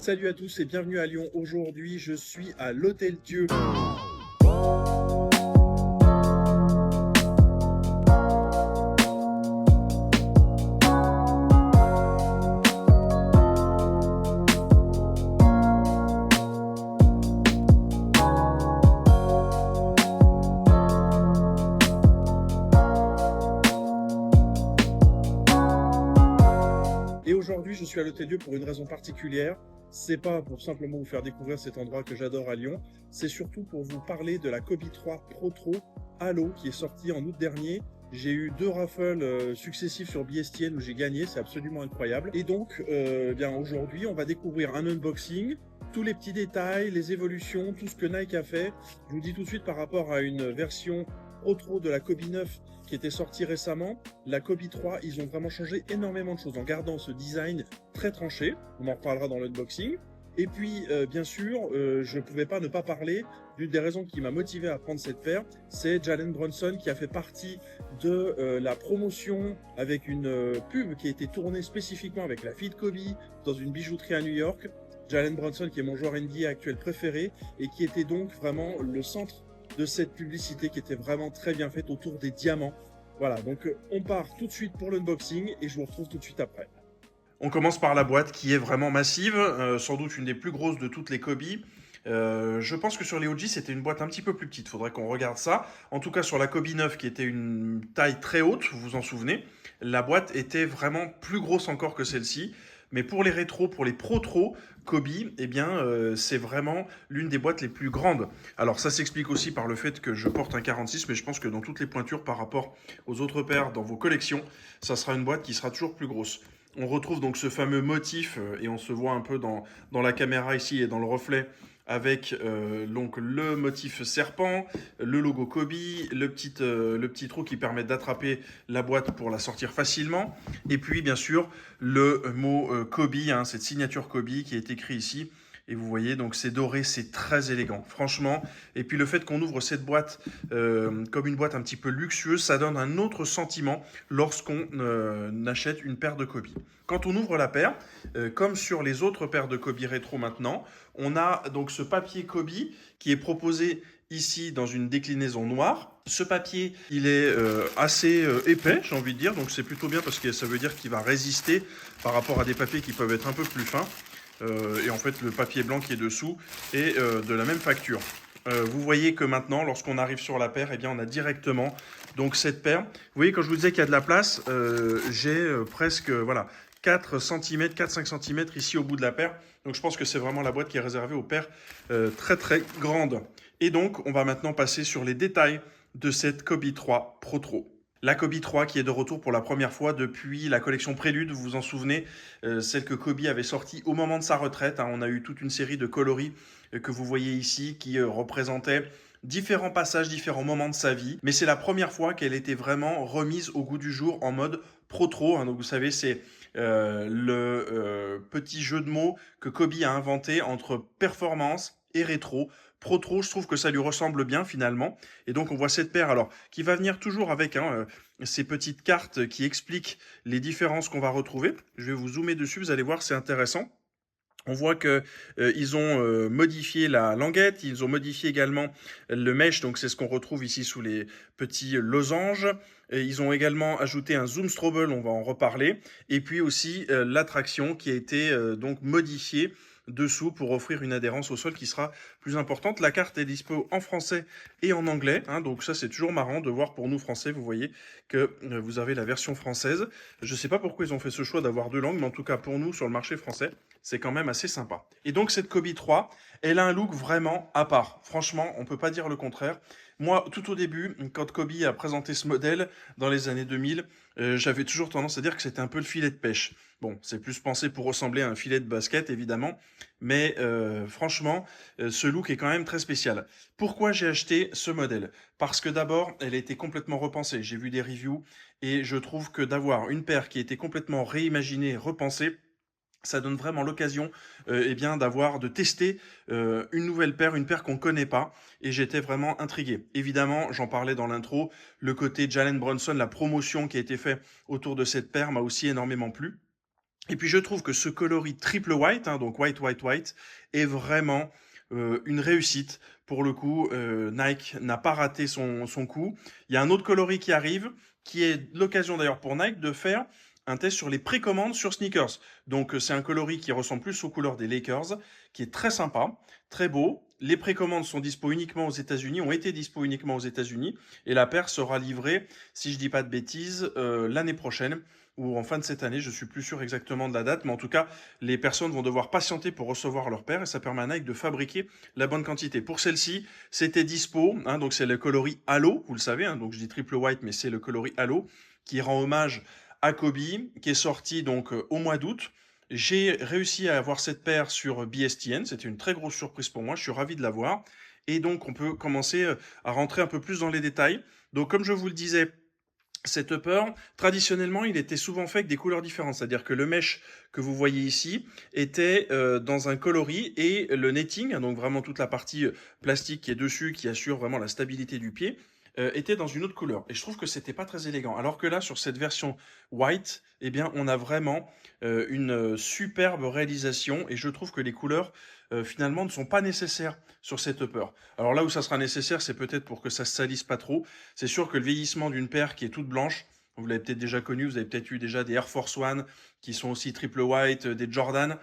Salut à tous et bienvenue à Lyon. Aujourd'hui, je suis à l'Hôtel Dieu. Et aujourd'hui, je suis à l'Hôtel Dieu pour une raison particulière. C'est pas pour simplement vous faire découvrir cet endroit que j'adore à Lyon, c'est surtout pour vous parler de la Kobi 3 Pro Halo qui est sortie en août dernier. J'ai eu 2 raffles successifs sur BSTN où j'ai gagné, c'est absolument incroyable. Et donc, bien aujourd'hui, on va découvrir un unboxing, tous les petits détails, les évolutions, tout ce que Nike a fait. Je vous dis tout de suite par rapport à une version Pro de la Kobi 9 qui était sortie récemment, la Kobi 3, ils ont vraiment changé énormément de choses en gardant ce design très tranché. On en reparlera dans l'unboxing. Et puis, bien sûr, je ne pouvais pas ne pas parler d'une des raisons qui m'a motivé à prendre cette paire, c'est Jalen Brunson qui a fait partie de la promotion avec une pub qui a été tournée spécifiquement avec la fille de Kobe dans une bijouterie à New York. Jalen Brunson qui est mon joueur NBA actuel préféré et qui était donc vraiment le centre de cette publicité qui était vraiment très bien faite autour des diamants. Voilà, donc on part tout de suite pour l'unboxing et je vous retrouve tout de suite après. On commence par la boîte qui est vraiment massive, sans doute une des plus grosses de toutes les Kobe. Je pense que sur les OG c'était une boîte un petit peu plus petite, faudrait qu'on regarde ça. En tout cas sur la Kobe 9 qui était une taille très haute, vous vous en souvenez, la boîte était vraiment plus grosse encore que celle-ci. Mais pour les rétros, pour les pro-tro, Kobe, eh bien, c'est vraiment l'une des boîtes les plus grandes. Alors ça s'explique aussi par le fait que je porte un 46, mais je pense que dans toutes les pointures par rapport aux autres paires dans vos collections, ça sera une boîte qui sera toujours plus grosse. On retrouve donc ce fameux motif, et on se voit un peu dans la caméra ici et dans le reflet, avec donc le motif serpent, le logo Kobe, le petit trou qui permet d'attraper la boîte pour la sortir facilement, et puis bien sûr le mot Kobe, hein, cette signature Kobe qui est écrit ici. Et vous voyez, donc c'est doré, c'est très élégant, franchement. Et puis le fait qu'on ouvre cette boîte comme une boîte un petit peu luxueuse, ça donne un autre sentiment lorsqu'on achète une paire de Kobe. Quand on ouvre la paire, comme sur les autres paires de Kobe rétro maintenant, on a donc ce papier Kobe qui est proposé ici dans une déclinaison noire. Ce papier, il est assez épais, j'ai envie de dire, donc c'est plutôt bien parce que ça veut dire qu'il va résister par rapport à des papiers qui peuvent être un peu plus fins. Et en fait, le papier blanc qui est dessous est de la même facture. Vous voyez que maintenant, lorsqu'on arrive sur la paire, eh bien, on a directement donc cette paire. Vous voyez, quand je vous disais qu'il y a de la place, j'ai presque voilà, 4 cm, 4-5 cm ici au bout de la paire. Donc je pense que c'est vraiment la boîte qui est réservée aux paires très très grandes. Et donc, on va maintenant passer sur les détails de cette Kobe 3 Pro Tro. La Kobe 3 qui est de retour pour la première fois depuis la collection Prélude, vous vous en souvenez, celle que Kobe avait sortie au moment de sa retraite. Hein. On a eu toute une série de coloris que vous voyez ici qui représentaient différents passages, différents moments de sa vie. Mais c'est la première fois qu'elle était vraiment remise au goût du jour en mode pro-tro. Hein. Donc vous savez, c'est le petit jeu de mots que Kobe a inventé entre performance et rétro. Pro-tro, je trouve que ça lui ressemble bien finalement. Et donc on voit cette paire alors qui va venir toujours avec ces petites cartes qui expliquent les différences qu'on va retrouver. Je vais vous zoomer dessus, vous allez voir, c'est intéressant. On voit que ils ont modifié la languette, ils ont modifié également le mesh, donc c'est ce qu'on retrouve ici sous les petits losanges. Et ils ont également ajouté un zoom strobel, on va en reparler, et puis aussi l'attraction qui a été donc modifiée dessous pour offrir une adhérence au sol qui sera plus importante. La carte est dispo en français et en anglais, hein, donc ça c'est toujours marrant de voir pour nous français, vous voyez que vous avez la version française. Je ne sais pas pourquoi ils ont fait ce choix d'avoir 2 langues, mais en tout cas pour nous sur le marché français, c'est quand même assez sympa. Et donc cette Kobe 3, elle a un look vraiment à part. Franchement, on ne peut pas dire le contraire. Moi, tout au début, quand Kobe a présenté ce modèle dans les années 2000, j'avais toujours tendance à dire que c'était un peu le filet de pêche. Bon, c'est plus pensé pour ressembler à un filet de basket, évidemment, mais franchement, ce look est quand même très spécial. Pourquoi j'ai acheté ce modèle? Parce que d'abord, elle a été complètement repensée. J'ai vu des reviews et je trouve que d'avoir une paire qui a été complètement réimaginée, repensée, ça donne vraiment l'occasion eh bien de tester une nouvelle paire, une paire qu'on ne connaît pas, et j'étais vraiment intrigué. Évidemment, j'en parlais dans l'intro, le côté Jalen Brunson, la promotion qui a été faite autour de cette paire m'a aussi énormément plu. Et puis je trouve que ce coloris triple white, hein, donc white, white, white, est vraiment une réussite. Pour le coup, Nike n'a pas raté son coup. Il y a un autre coloris qui arrive, qui est l'occasion d'ailleurs pour Nike de faire un test sur les précommandes sur sneakers. Donc c'est un coloris qui ressemble plus aux couleurs des Lakers, qui est très sympa, très beau. Les précommandes sont dispo uniquement aux États-Unis, ont été dispo uniquement aux États-Unis, et la paire sera livrée, si je dis pas de bêtises, l'année prochaine ou en fin de cette année, je suis plus sûr exactement de la date, mais en tout cas, les personnes vont devoir patienter pour recevoir leur paire et ça permet à Nike de fabriquer la bonne quantité. Pour celle-ci, c'était dispo, hein, donc c'est le coloris Halo, vous le savez, hein, donc je dis triple white, mais c'est le coloris Halo qui rend hommage à Kobe, qui est sorti donc au mois d'août. J'ai réussi à avoir cette paire sur BSTN, c'était une très grosse surprise pour moi, je suis ravi de l'avoir. Et donc on peut commencer à rentrer un peu plus dans les détails. Donc comme je vous le disais, cet upper, traditionnellement, il était souvent fait avec des couleurs différentes. C'est-à-dire que le mesh que vous voyez ici était dans un coloris et le netting, hein, donc vraiment toute la partie plastique qui est dessus, qui assure vraiment la stabilité du pied, était dans une autre couleur. Et je trouve que c'était pas très élégant. Alors que là, sur cette version white, eh bien, on a vraiment une superbe réalisation et je trouve que les couleurs finalement ne sont pas nécessaires sur cette upper. Alors là où ça sera nécessaire, c'est peut-être pour que ça se salisse pas trop. C'est sûr que le vieillissement d'une paire qui est toute blanche, vous l'avez peut-être déjà connu, vous avez peut-être eu déjà des Air Force One qui sont aussi triple white, des Jordan.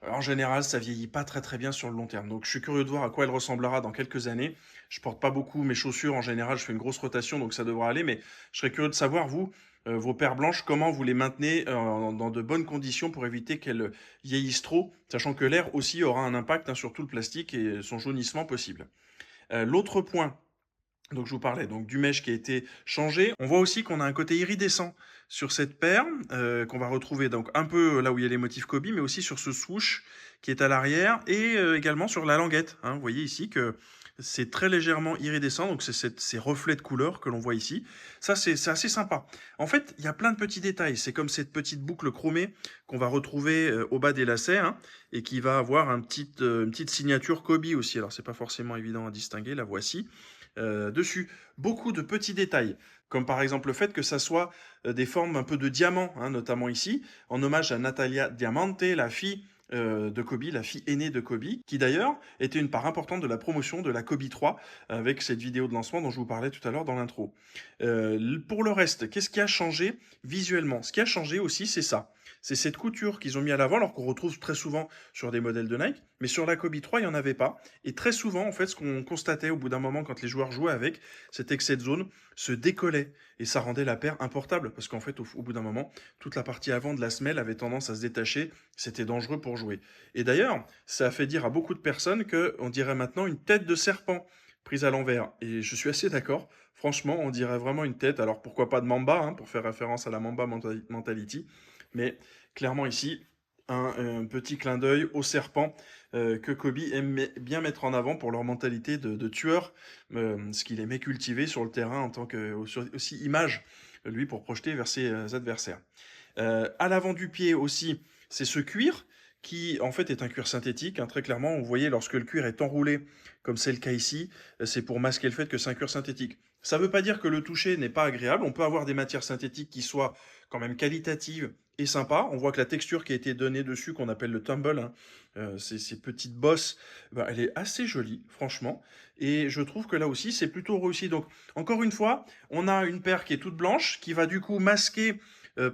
En général, ça vieillit pas très très bien sur le long terme. Donc je suis curieux de voir à quoi elle ressemblera dans quelques années. Je porte pas beaucoup mes chaussures en général, je fais une grosse rotation donc ça devrait aller, mais je serais curieux de savoir vous, vos paires blanches, comment vous les maintenez dans de bonnes conditions pour éviter qu'elles vieillissent trop, sachant que l'air aussi aura un impact hein, sur tout le plastique et son jaunissement possible. L'autre point, donc je vous parlais donc du mesh qui a été changé. On voit aussi qu'on a un côté iridescent sur cette paire qu'on va retrouver donc un peu là où il y a les motifs Kobe, mais aussi sur ce swoosh qui est à l'arrière et également sur la languette. Hein. Vous voyez ici que c'est très légèrement iridescent, donc c'est ces reflets de couleur que l'on voit ici. Ça, c'est assez sympa. En fait, il y a plein de petits détails. C'est comme cette petite boucle chromée qu'on va retrouver au bas des lacets hein, et qui va avoir une petite signature Kobe aussi. Alors, c'est pas forcément évident à distinguer. La voici dessus. Beaucoup de petits détails, comme par exemple le fait que ça soit des formes un peu de diamants, hein, notamment ici, en hommage à Natalia Diamante, la fille de Kobe, la fille aînée de Kobe, qui d'ailleurs était une part importante de la promotion de la Kobe 3 avec cette vidéo de lancement dont je vous parlais tout à l'heure dans l'intro. Pour le reste, qu'est-ce qui a changé visuellement? Ce qui a changé aussi, c'est ça. C'est cette couture qu'ils ont mis à l'avant, alors qu'on retrouve très souvent sur des modèles de Nike, mais sur la Kobe 3, il n'y en avait pas. Et très souvent, en fait, ce qu'on constatait au bout d'un moment quand les joueurs jouaient avec, c'était que cette zone se décollait et ça rendait la paire importable parce qu'en fait, au bout d'un moment, toute la partie avant de la semelle avait tendance à se détacher. C'était dangereux pour jouer. Et d'ailleurs, ça a fait dire à beaucoup de personnes qu'on dirait maintenant une tête de serpent prise à l'envers. Et je suis assez d'accord. Franchement, on dirait vraiment une tête. Alors pourquoi pas de Mamba, hein, pour faire référence à la Mamba Mentality. Mais clairement ici, un petit clin d'œil au serpent que Kobe aime bien mettre en avant pour leur mentalité de tueur, ce qu'il aimait cultiver sur le terrain en tant que aussi image, lui, pour projeter vers ses adversaires. À l'avant du pied aussi, c'est ce cuir qui en fait est un cuir synthétique. Hein, très clairement, vous voyez, lorsque le cuir est enroulé, comme c'est le cas ici, c'est pour masquer le fait que c'est un cuir synthétique. Ça ne veut pas dire que le toucher n'est pas agréable. On peut avoir des matières synthétiques qui soient quand même qualitatives et sympas. On voit que la texture qui a été donnée dessus, qu'on appelle le tumble, hein, ces petites bosses, bah, elle est assez jolie, franchement. Et je trouve que là aussi, c'est plutôt réussi. Donc, encore une fois, on a une paire qui est toute blanche, qui va du coup masquer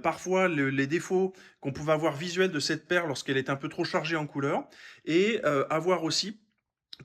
parfois les défauts qu'on pouvait avoir visuels de cette paire lorsqu'elle est un peu trop chargée en couleur, et avoir aussi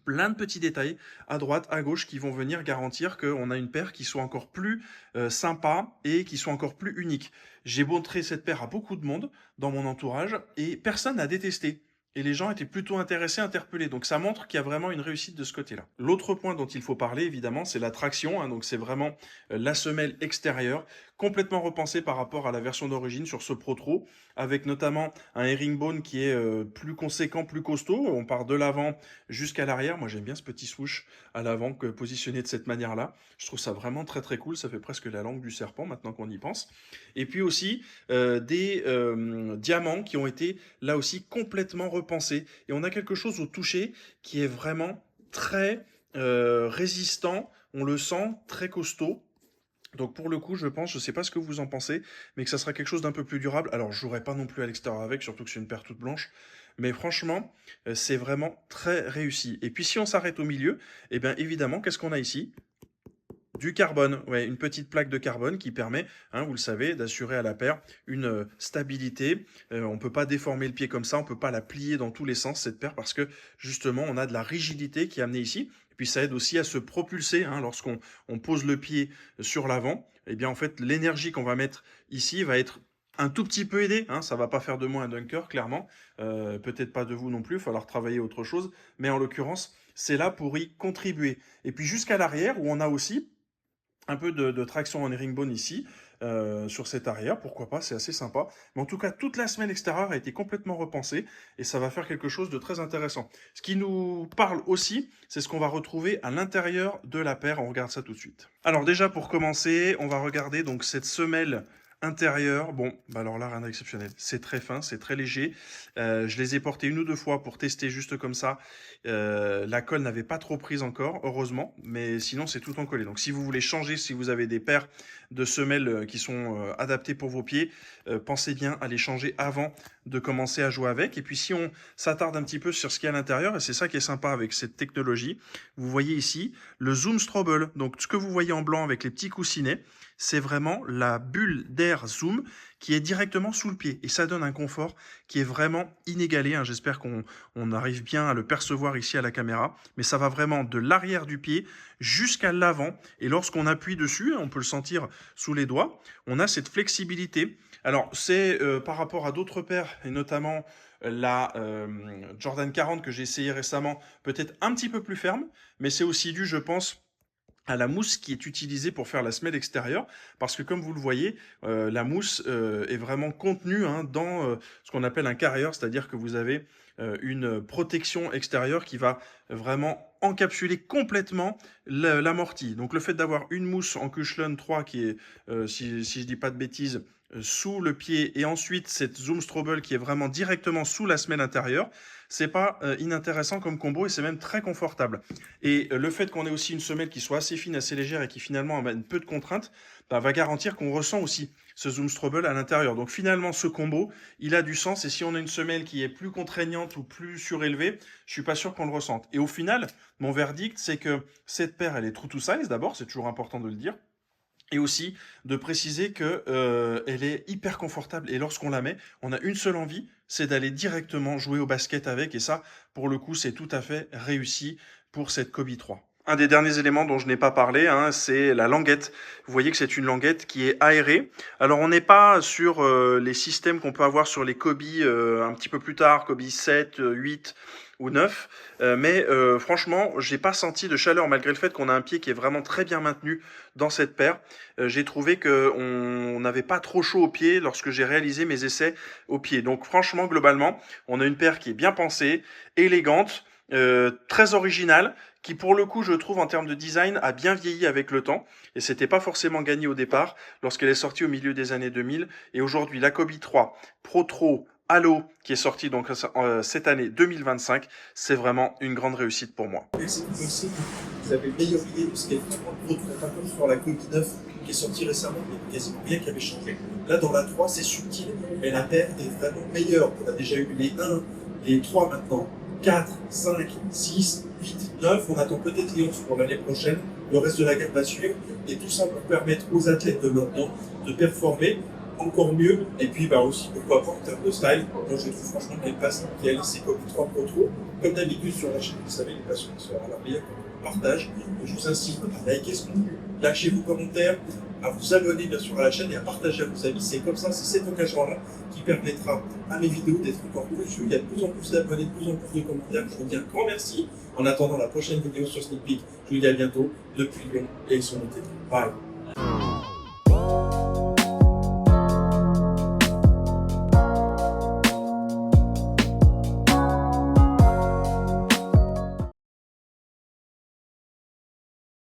plein de petits détails à droite, à gauche qui vont venir garantir qu'on a une paire qui soit encore plus sympa et qui soit encore plus unique. J'ai montré cette paire à beaucoup de monde dans mon entourage et personne n'a détesté. Et les gens étaient plutôt intéressés, interpellés. Donc ça montre qu'il y a vraiment une réussite de ce côté-là. L'autre point dont il faut parler, évidemment, c'est la traction. Hein, donc c'est vraiment la semelle extérieure, complètement repensée par rapport à la version d'origine sur ce Pro Tro, avec notamment un herringbone qui est plus conséquent, plus costaud. On part de l'avant jusqu'à l'arrière. Moi, j'aime bien ce petit swoosh à l'avant positionné de cette manière-là. Je trouve ça vraiment très très cool. Ça fait presque la langue du serpent maintenant qu'on y pense. Et puis aussi des diamants qui ont été là aussi complètement repensés. Et on a quelque chose au toucher qui est vraiment très résistant. On le sent très costaud. Donc pour le coup, je pense, je sais pas ce que vous en pensez, mais que ça sera quelque chose d'un peu plus durable. Alors je jouerai pas non plus à l'extérieur avec, surtout que c'est une paire toute blanche. Mais franchement, c'est vraiment très réussi. Et puis si on s'arrête au milieu, eh bien évidemment, qu'est-ce qu'on a ici? Du carbone, ouais, une petite plaque de carbone qui permet, hein, vous le savez, d'assurer à la paire une stabilité. On ne peut pas déformer le pied comme ça, on ne peut pas la plier dans tous les sens, cette paire, parce que justement, on a de la rigidité qui est amenée ici. Et puis ça aide aussi à se propulser, hein, lorsqu'on pose le pied sur l'avant. Eh bien, en fait, l'énergie qu'on va mettre ici va être un tout petit peu aidée, hein, ça va pas faire de moi un dunker, clairement. Peut-être pas de vous non plus, il va falloir travailler autre chose. Mais en l'occurrence, c'est là pour y contribuer. Et puis jusqu'à l'arrière, où on a aussi un peu de traction en herringbone ici, sur cet arrière, pourquoi pas, c'est assez sympa. Mais en tout cas, toute la semelle extérieure a été complètement repensée et ça va faire quelque chose de très intéressant. Ce qui nous parle aussi, c'est ce qu'on va retrouver à l'intérieur de la paire. On regarde ça tout de suite. Alors déjà, pour commencer, on va regarder donc cette semelle intérieure. Bon, bah alors là, rien d'exceptionnel. C'est très fin, c'est très léger. Je les ai portés une ou deux fois pour tester juste comme ça. La colle n'avait pas trop prise encore, heureusement, mais sinon c'est tout en collé. Donc si vous voulez changer, si vous avez des paires de semelles qui sont adaptées pour vos pieds, pensez bien à les changer avant de commencer à jouer avec. Et puis si on s'attarde un petit peu sur ce qu'il y a à l'intérieur, et c'est ça qui est sympa avec cette technologie, vous voyez ici le Zoom Strobel. Donc ce que vous voyez en blanc avec les petits coussinets, c'est vraiment la bulle d'air Zoom qui est directement sous le pied. Et ça donne un confort qui est vraiment inégalé, hein. J'espère qu'on arrive bien à le percevoir ici à la caméra. Mais ça va vraiment de l'arrière du pied jusqu'à l'avant. Et lorsqu'on appuie dessus, on peut le sentir sous les doigts, on a cette flexibilité. Alors c'est par rapport à d'autres paires, et notamment la Jordan 40 que j'ai essayé récemment, peut-être un petit peu plus ferme. Mais c'est aussi dû, je pense, à la mousse qui est utilisée pour faire la semelle extérieure, parce que comme vous le voyez, la mousse est vraiment contenue, hein, dans ce qu'on appelle un carrier, c'est-à-dire que vous avez une protection extérieure qui va vraiment encapsuler complètement l'amorti. Donc le fait d'avoir une mousse en Cushlan 3 qui est, si je dis pas de bêtises, sous le pied, et ensuite cette Zoom Strobel qui est vraiment directement sous la semelle intérieure, c'est pas inintéressant comme combo et c'est même très confortable. Et le fait qu'on ait aussi une semelle qui soit assez fine, assez légère et qui finalement amène peu de contraintes, bah, va garantir qu'on ressent aussi ce Zoom Strobel à l'intérieur. Donc finalement, ce combo, il a du sens. Et si on a une semelle qui est plus contraignante ou plus surélevée, je suis pas sûr qu'on le ressente. Et au final, mon verdict, c'est que cette paire, elle est true to size d'abord, c'est toujours important de le dire. Et aussi de préciser que elle est hyper confortable et lorsqu'on la met, on a une seule envie, c'est d'aller directement jouer au basket avec et ça, pour le coup, c'est tout à fait réussi pour cette Kobe 3. Un des derniers éléments dont je n'ai pas parlé, hein, c'est la languette. Vous voyez que c'est une languette qui est aérée. Alors on n'est pas sur les systèmes qu'on peut avoir sur les Kobe un petit peu plus tard, Kobe 7, 8 ou 9. Mais franchement, j'ai pas senti de chaleur malgré le fait qu'on a un pied qui est vraiment très bien maintenu dans cette paire. J'ai trouvé qu'on n'avait pas trop chaud au pied lorsque j'ai réalisé mes essais au pied. Donc franchement, globalement, on a une paire qui est bien pensée, élégante, très originale, qui pour le coup, je trouve en termes de design, a bien vieilli avec le temps. Et c'était pas forcément gagné au départ lorsqu'elle est sortie au milieu des années 2000. Et aujourd'hui, la Kobe 3 Pro Halo, qui est sortie donc cette année 2025, c'est vraiment une grande réussite pour moi. C'est aussi vous avez une meilleure idée de ce qu'est vraiment le Pro 3, pas comme sur la Kobe 9 qui est sortie récemment, il y avait quasiment rien qui avait changé. Là, dans la 3, c'est subtil, mais la paire est vraiment meilleure. On a déjà eu les 1, les 3 maintenant, 4, 5, 6, 8, 9. On attend peut-être les 11 pour l'année prochaine. Le reste de la gamme va suivre. Et tout ça pour permettre aux athlètes de maintenant de performer encore mieux. Et puis bah aussi, pourquoi pas en termes de style. Moi, je trouve franchement qu'elle passe nickel. C'est comme 3 Pro Pro. Comme d'habitude sur la chaîne, vous savez, les passions sera la meilleure partage. Je vous incite à liker ce contenu, lâcher vos commentaires, à vous abonner bien sûr à la chaîne et à partager à vos amis. C'est comme ça, c'est cette occasion-là qui permettra à mes vidéos d'être encore plus vues. Il y a de plus en plus d'abonnés, de plus en plus de commentaires. Je vous dis un grand merci. En attendant la prochaine vidéo sur Sneak Peek, je vous dis à bientôt depuis Lyon et sur mon téléphone. Bye.